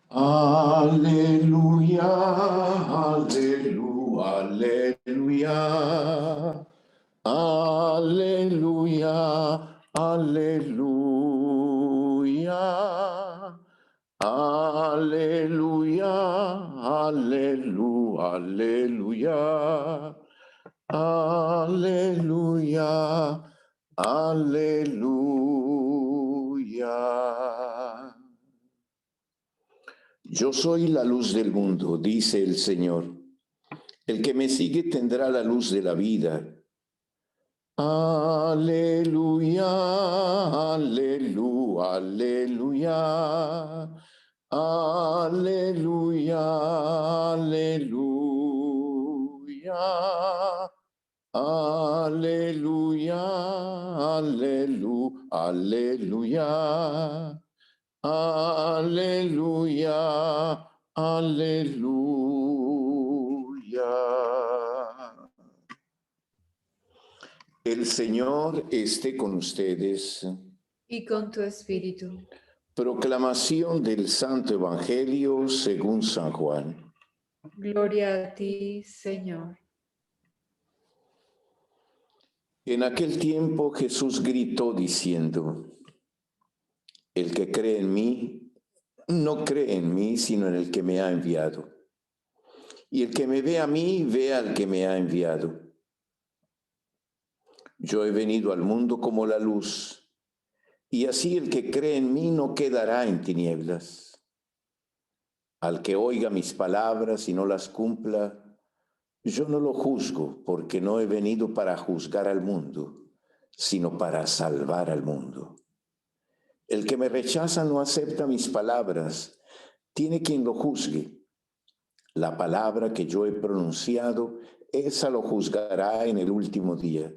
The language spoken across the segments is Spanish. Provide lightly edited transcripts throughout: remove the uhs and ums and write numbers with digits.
Aleluya, aleluya, aleluya. Aleluya, aleluya. Aleluya, aleluya, aleluya. Aleluya, aleluya. Yo soy la luz del mundo, dice el Señor. El que me sigue tendrá la luz de la vida. Aleluya, aleluya, aleluya. Aleluya, aleluya. Aleluya, aleluya, aleluya. Aleluya, aleluya. El Señor esté con ustedes. Y con tu espíritu. Proclamación del Santo Evangelio según San Juan. Gloria a ti, Señor. En aquel tiempo Jesús gritó diciendo: el que cree en mí, no cree en mí, sino en el que me ha enviado. Y el que me ve a mí, ve al que me ha enviado. Yo he venido al mundo como la luz, y así el que cree en mí no quedará en tinieblas. Al que oiga mis palabras y no las cumpla, yo no lo juzgo, porque no he venido para juzgar al mundo, sino para salvar al mundo. El que me rechaza no acepta mis palabras, tiene quien lo juzgue. La palabra que yo he pronunciado, esa lo juzgará en el último día,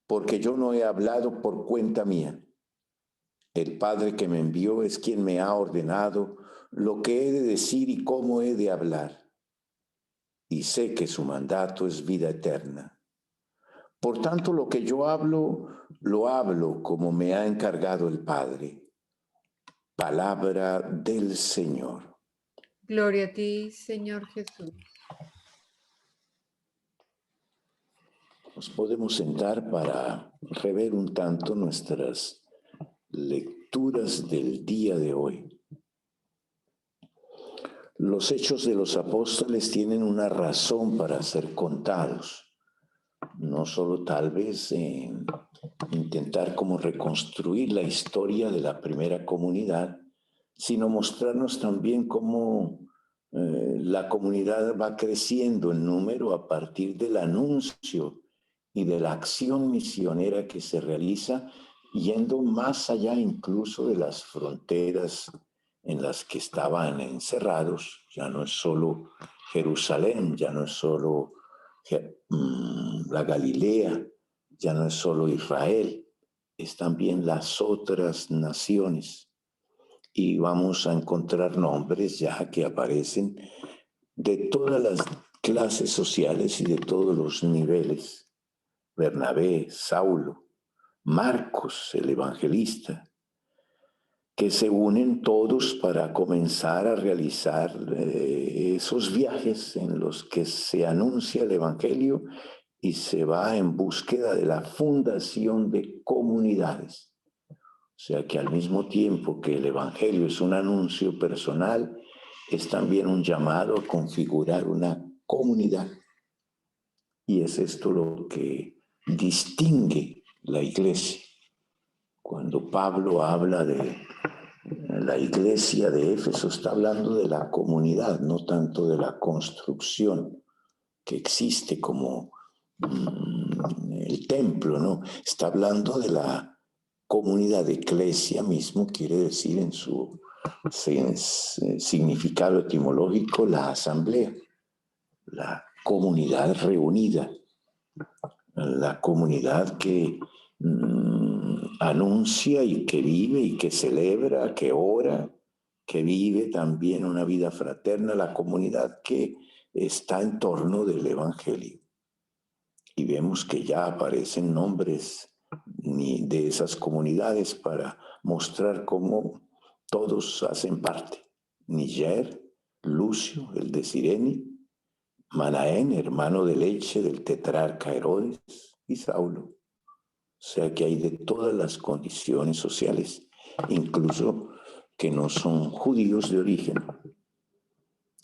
porque yo no he hablado por cuenta mía. El Padre que me envió es quien me ha ordenado lo que he de decir y cómo he de hablar. Y sé que su mandato es vida eterna. Por tanto, lo que yo hablo, lo hablo como me ha encargado el Padre. Palabra del Señor. Gloria a ti, Señor Jesús. Nos podemos sentar para rever un tanto nuestras lecturas del día de hoy. Los hechos de los apóstoles tienen una razón para ser contados. No solo tal vez intentar como reconstruir la historia de la primera comunidad, sino mostrarnos también cómo la comunidad va creciendo en número a partir del anuncio y de la acción misionera que se realiza, yendo más allá incluso de las fronteras en las que estaban encerrados. Ya no es solo Jerusalén, ya no es solo la Galilea, ya no es solo Israel, es también las otras naciones. Y vamos a encontrar nombres ya que aparecen de todas las clases sociales y de todos los niveles. Bernabé, Saulo, Marcos, el evangelista, que se unen todos para comenzar a realizar esos viajes en los que se anuncia el evangelio y se va en búsqueda de la fundación de comunidades. O sea que al mismo tiempo que el evangelio es un anuncio personal, es también un llamado a configurar una comunidad. Y es esto lo que distingue la iglesia. Cuando Pablo habla de la iglesia de Éfeso, está hablando de la comunidad, no tanto de la construcción que existe como el templo, ¿no? Está hablando de la comunidad. De eclesia mismo quiere decir en su significado etimológico la asamblea, la comunidad reunida, la comunidad que anuncia y que vive y que celebra, que ora, que vive también una vida fraterna, la comunidad que está en torno del evangelio. Y vemos que ya aparecen nombres de esas comunidades para mostrar cómo todos hacen parte Niger, Lucio, el de Cirene, Manaén, hermano de leche del tetrarca Herodes, y Saulo. O sea que hay de todas las condiciones sociales, incluso que no son judíos de origen,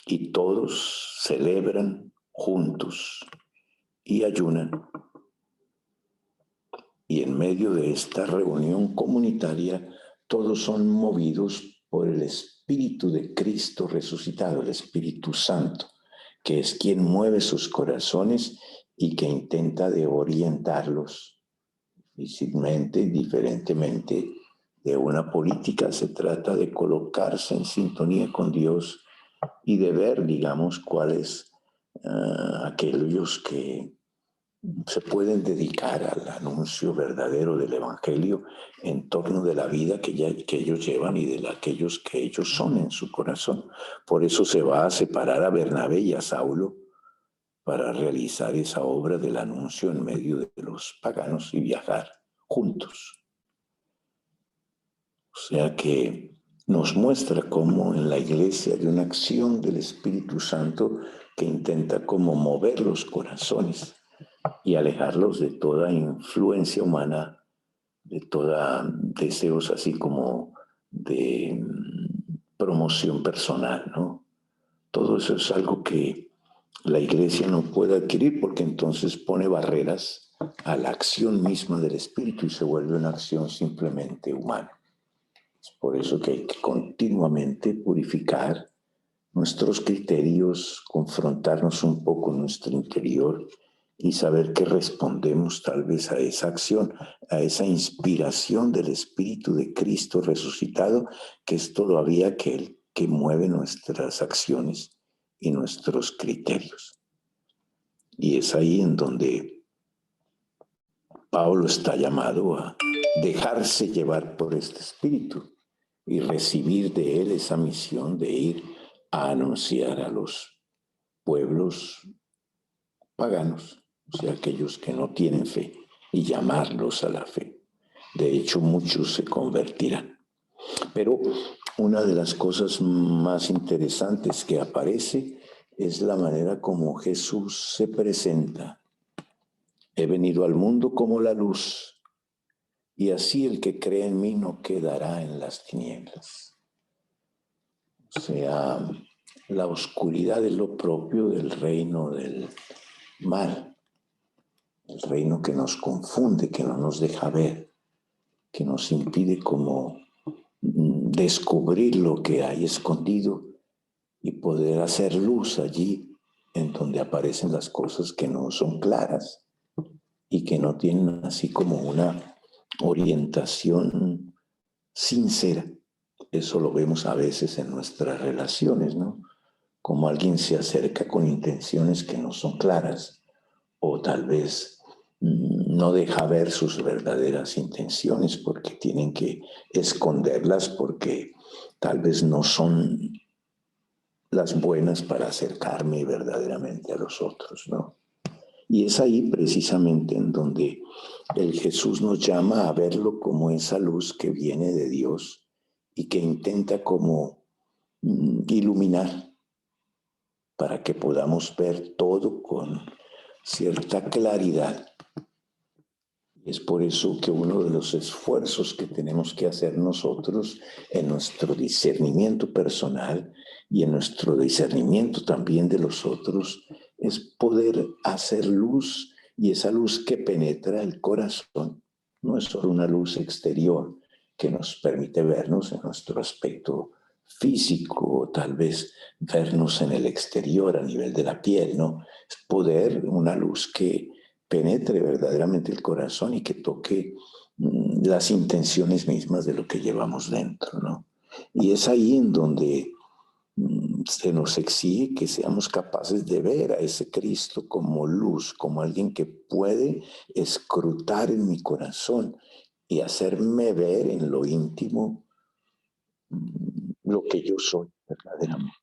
y todos celebran juntos y ayunan. Y en medio de esta reunión comunitaria, todos son movidos por el Espíritu de Cristo resucitado, el Espíritu Santo, que es quien mueve sus corazones y que intenta de orientarlos difícilmente, diferentemente de una política. Se trata de colocarse en sintonía con Dios y de ver, digamos, cuáles aquellos que se pueden dedicar al anuncio verdadero del Evangelio en torno de la vida que ellos llevan y de aquellos que ellos son en su corazón. Por eso se va a separar a Bernabé y a Saulo para realizar esa obra del anuncio en medio de los paganos y viajar juntos. O sea que nos muestra cómo en la iglesia hay una acción del Espíritu Santo que intenta como mover los corazones y alejarlos de toda influencia humana, de toda deseos así como de promoción personal, ¿no? Todo eso es algo que la iglesia no puede adquirir porque entonces pone barreras a la acción misma del Espíritu y se vuelve una acción simplemente humana. Es por eso que hay que continuamente purificar nuestros criterios, confrontarnos un poco en nuestro interior y saber que respondemos tal vez a esa acción, a esa inspiración del Espíritu de Cristo resucitado, que es todavía aquel que mueve nuestras acciones y nuestros criterios. Y es ahí en donde Pablo está llamado a dejarse llevar por este Espíritu y recibir de él esa misión de ir a anunciar a los pueblos paganos, o sea, aquellos que no tienen fe, y llamarlos a la fe. De hecho, muchos se convertirán. Pero una de las cosas más interesantes que aparece es la manera como Jesús se presenta. He venido al mundo como la luz, y así el que cree en mí no quedará en las tinieblas. O sea, la oscuridad es lo propio del reino del mal, el reino que nos confunde, que no nos deja ver, que nos impide como descubrir lo que hay escondido y poder hacer luz allí en donde aparecen las cosas que no son claras y que no tienen así como una orientación sincera. Eso lo vemos a veces en nuestras relaciones, ¿no? Como alguien se acerca con intenciones que no son claras o tal vez no deja ver sus verdaderas intenciones porque tienen que esconderlas porque tal vez no son las buenas para acercarme verdaderamente a los otros, ¿no? Y es ahí precisamente en donde el Jesús nos llama a verlo como esa luz que viene de Dios y que intenta como iluminar para que podamos ver todo con cierta claridad. Es por eso que uno de los esfuerzos que tenemos que hacer nosotros en nuestro discernimiento personal y en nuestro discernimiento también de los otros es poder hacer luz, y esa luz que penetra el corazón no es solo una luz exterior que nos permite vernos en nuestro aspecto físico o tal vez vernos en el exterior a nivel de la piel, ¿no? Es poder, una luz que penetre verdaderamente el corazón y que toque las intenciones mismas de lo que llevamos dentro, ¿no? Y es ahí en donde se nos exige que seamos capaces de ver a ese Cristo como luz, como alguien que puede escrutar en mi corazón y hacerme ver en lo íntimo lo que yo soy verdaderamente.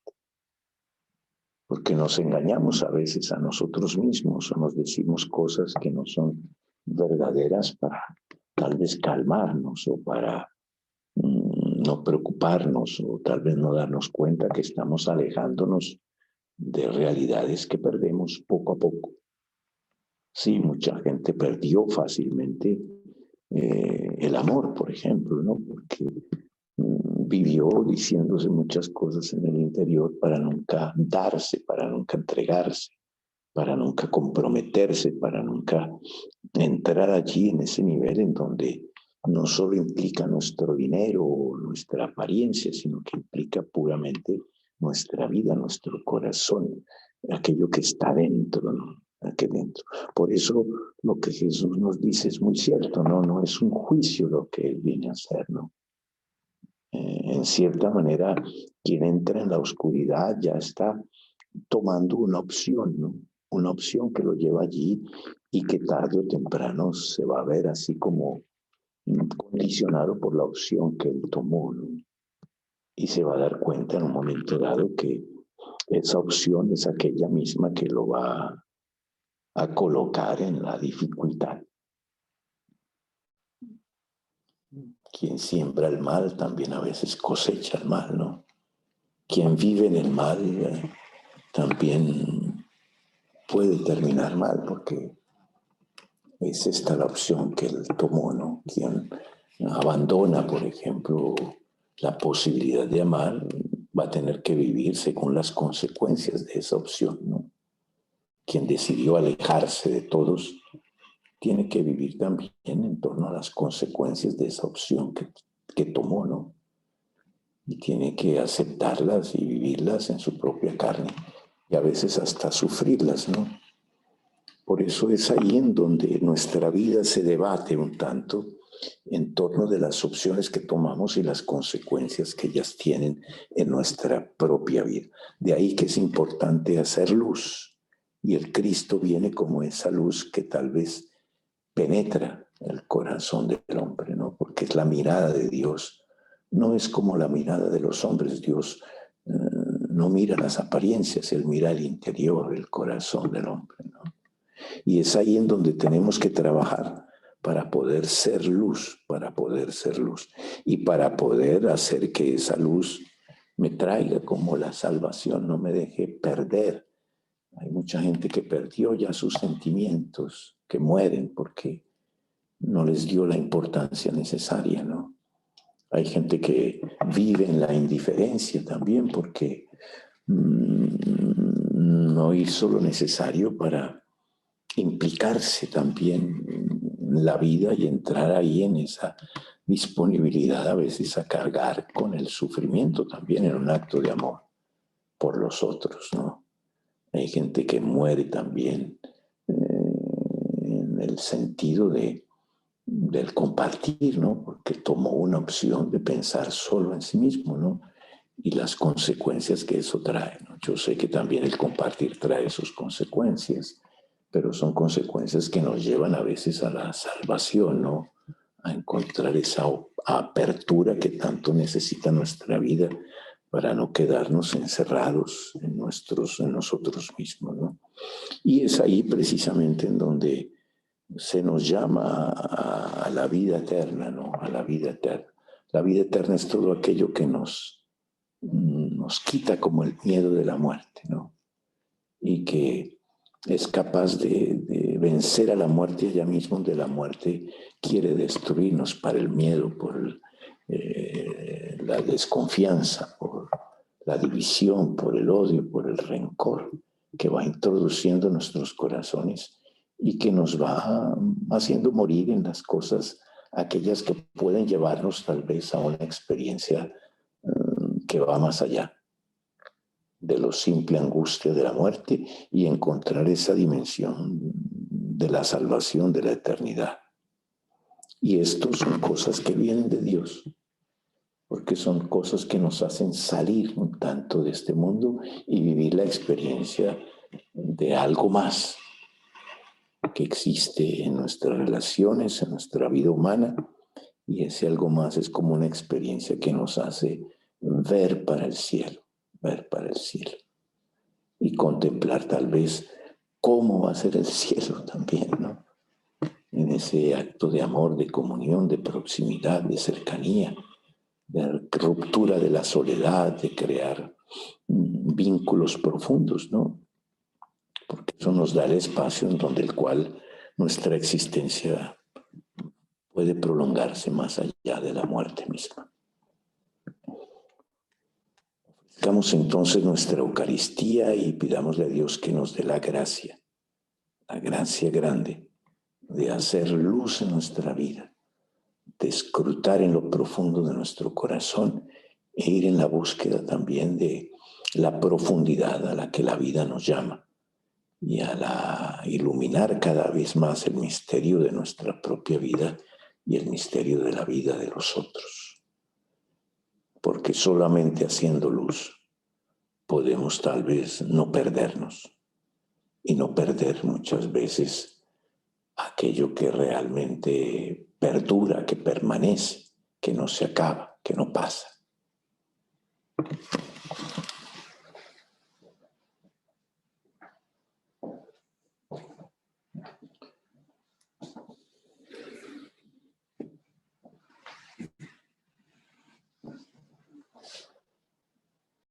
Porque nos engañamos a veces a nosotros mismos o nos decimos cosas que no son verdaderas para tal vez calmarnos o para no preocuparnos o tal vez no darnos cuenta que estamos alejándonos de realidades que perdemos poco a poco. Sí, mucha gente perdió fácilmente el amor, por ejemplo, ¿no? Porque vivió diciéndose muchas cosas en el interior para nunca darse, para nunca entregarse, para nunca comprometerse, para nunca entrar allí en ese nivel en donde no solo implica nuestro dinero o nuestra apariencia, sino que implica puramente nuestra vida, nuestro corazón, aquello que está dentro, ¿no? Aquí dentro. Por eso lo que Jesús nos dice es muy cierto, ¿no? No es un juicio lo que Él viene a hacer, ¿no? En cierta manera, quien entra en la oscuridad ya está tomando una opción, ¿no? Una opción que lo lleva allí y que tarde o temprano se va a ver así como condicionado por la opción que él tomó, ¿no? Y se va a dar cuenta en un momento dado que esa opción es aquella misma que lo va a colocar en la dificultad. Quien siembra el mal también a veces cosecha el mal, ¿no? Quien vive en el mal también puede terminar mal porque es esta la opción que él tomó, ¿no? Quien abandona, por ejemplo, la posibilidad de amar, va a tener que vivir según las consecuencias de esa opción, ¿no? Quien decidió alejarse de todos, tiene que vivir también en torno a las consecuencias de esa opción que tomó, ¿no? Y tiene que aceptarlas y vivirlas en su propia carne, y a veces hasta sufrirlas, ¿no? Por eso es ahí en donde nuestra vida se debate un tanto en torno de las opciones que tomamos y las consecuencias que ellas tienen en nuestra propia vida. De ahí que es importante hacer luz. Y el Cristo viene como esa luz que tal vez penetra el corazón del hombre, ¿no? Porque es la mirada de Dios. No es como la mirada de los hombres. Dios no mira las apariencias, Él mira el interior, el corazón del hombre, ¿no? Y es ahí en donde tenemos que trabajar para poder ser luz, para poder ser luz y para poder hacer que esa luz me traiga como la salvación, no me deje perder. Hay mucha gente que perdió ya sus sentimientos, que mueren porque no les dio la importancia necesaria, ¿no? Hay gente que vive en la indiferencia también porque no hizo lo necesario para implicarse también en la vida y entrar ahí en esa disponibilidad a veces a cargar con el sufrimiento también en un acto de amor por los otros, ¿no? Hay gente que muere también en el sentido del compartir, ¿no? Porque tomó una opción de pensar solo en sí mismo, ¿no? Y las consecuencias que eso trae, ¿no? Yo sé que también el compartir trae sus consecuencias, pero son consecuencias que nos llevan a veces a la salvación, ¿no? A encontrar esa apertura que tanto necesita nuestra vida para no quedarnos encerrados en nosotros mismos, ¿no? Y es ahí precisamente en donde se nos llama a la vida eterna, ¿no? A la vida eterna. La vida eterna es todo aquello que nos quita como el miedo de la muerte, ¿no? Y que es capaz de vencer a la muerte allá mismo donde la muerte quiere destruirnos para el miedo, por la desconfianza, por la división, por el odio, por el rencor que va introduciendo en nuestros corazones y que nos va haciendo morir en las cosas, aquellas que pueden llevarnos tal vez a una experiencia que va más allá de lo simple angustia de la muerte y encontrar esa dimensión de la salvación, de la eternidad. Y esto son cosas que vienen de Dios, porque son cosas que nos hacen salir un tanto de este mundo y vivir la experiencia de algo más que existe en nuestras relaciones, en nuestra vida humana, y ese algo más es como una experiencia que nos hace ver para el cielo, ver para el cielo. Y contemplar tal vez cómo va a ser el cielo también, ¿no? En ese acto de amor, de comunión, de proximidad, de cercanía, de ruptura de la soledad, de crear vínculos profundos, ¿no? Porque eso nos da el espacio en donde el cual nuestra existencia puede prolongarse más allá de la muerte misma. Ofrezcamos entonces nuestra Eucaristía y pidámosle a Dios que nos dé la gracia grande de hacer luz en nuestra vida, de escrutar en lo profundo de nuestro corazón e ir en la búsqueda también de la profundidad a la que la vida nos llama y a iluminar cada vez más el misterio de nuestra propia vida y el misterio de la vida de los otros. Porque solamente haciendo luz podemos tal vez no perdernos y no perder muchas veces aquello que realmente perdura, que permanece, que no se acaba, que no pasa.